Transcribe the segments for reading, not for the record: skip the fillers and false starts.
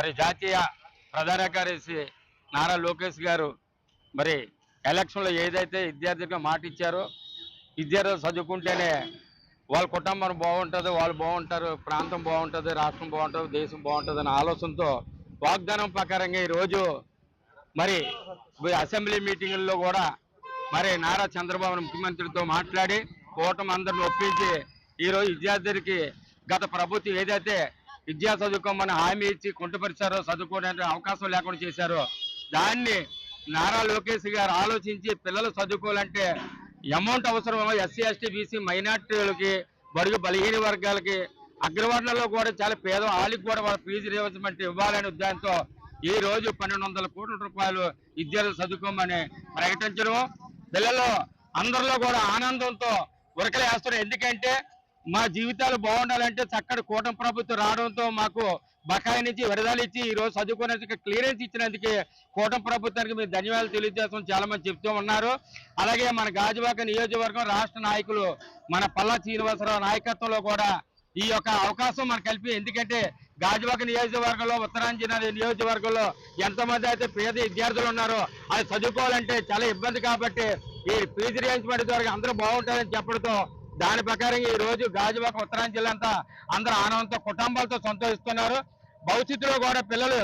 మరి జాతీయ ప్రధాన కార్యదర్శి నారా లోకేష్ గారు మరి ఎలక్షన్లో ఏదైతే విద్యార్థులకు మాట ఇచ్చారో, విద్యార్థులు చదువుకుంటేనే వాళ్ళ కుటుంబం బాగుంటుంది, వాళ్ళు బాగుంటారు, ప్రాంతం బాగుంటుంది, రాష్ట్రం బాగుంటుంది, దేశం బాగుంటుంది అనే ఆలోచనతో వాగ్దానం ప్రకారంగా ఈరోజు మరి అసెంబ్లీ మీటింగుల్లో కూడా మరి నారా చంద్రబాబు ముఖ్యమంత్రితో మాట్లాడి కూటమి అందరిని ఒప్పించి ఈరోజు విద్యార్థులకి గత ప్రభుత్వం ఏదైతే విద్యా చదువుకోమని హామీ ఇచ్చి కుంటుపరిచారో, చదువుకోవడానికి అవకాశం లేకుండా చేశారో దాన్ని నారా లోకేష్ గారు ఆలోచించి పిల్లలు చదువుకోవాలంటే అమౌంట్ అవసరం ఎస్సీ ఎస్టీ బీసీ మైనార్టీలకి బడుగు బలహీన వర్గాలకి అగ్రవర్ణంలో కూడా చాలా పేద వాళ్ళకి కూడా వాళ్ళ ఫీజు రియంబర్స్మెంట్ ఇవ్వాలనే ఉద్దేశంతో ఈ రోజు 1200 కోట్ల రూపాయలు విద్యార్థులు చదువుకోమని ప్రకటించడం పిల్లలు అందరిలో కూడా ఆనందంతో ఉరకలేస్తున్నారు. ఎందుకంటే మా జీవితాలు బాగుండాలంటే చక్కటి కూటమి ప్రభుత్వం రావడంతో మాకు బకాయి నుంచి విడుదల ఇచ్చి ఈ రోజు చదువుకునేందుకు క్లియరెన్స్ ఇచ్చినందుకు కూటమి ప్రభుత్వానికి మేము ధన్యవాదాలు తెలియజేస్తాం చాలా మంది చెప్తూ ఉన్నారు. అలాగే మన గాజువాక నియోజకవర్గం రాష్ట్ర నాయకులు మన పల్లా శ్రీనివాసరావు నాయకత్వంలో కూడా ఈ యొక్క అవకాశం మనకు కలిపి, ఎందుకంటే గాజువాక నియోజకవర్గంలో ఉత్తరాంచల్ నియోజకవర్గంలో ఎంతమంది అయితే పేద విద్యార్థులు ఉన్నారో అది చదువుకోవాలంటే చాలా ఇబ్బంది కాబట్టి ఈ ఫీజు రియంబర్స్మెంట్ ద్వారా అందరూ బాగుంటారని చెప్పడంతో దాని ప్రకారం ఈ రోజు గాజువాక ఉత్తరాంచల్ అంతా అందరూ ఆనందంతో కుటుంబాలతో సంతోషిస్తున్నారు. భవిష్యత్తులో కూడా పిల్లలు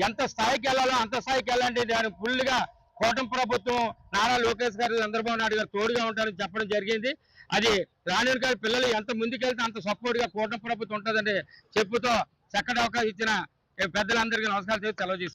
ఎంత స్థాయికి వెళ్ళాలో అంత స్థాయికి వెళ్ళాలంటే దాని ఫుల్గా కూటమి ప్రభుత్వం నారా లోకేష్ గారు చంద్రబాబు నాయుడు గారు తోడుగా ఉంటారని చెప్పడం జరిగింది. అది రానున్న కాలం పిల్లలు ఎంత ముందుకెళ్తే అంత సపోర్ట్ గా కూటమి ప్రభుత్వం ఉంటుందని చెప్పుతో చక్కటి అవకాశం ఇచ్చిన పెద్దలందరికీ నమస్కారం చేసి సెలవు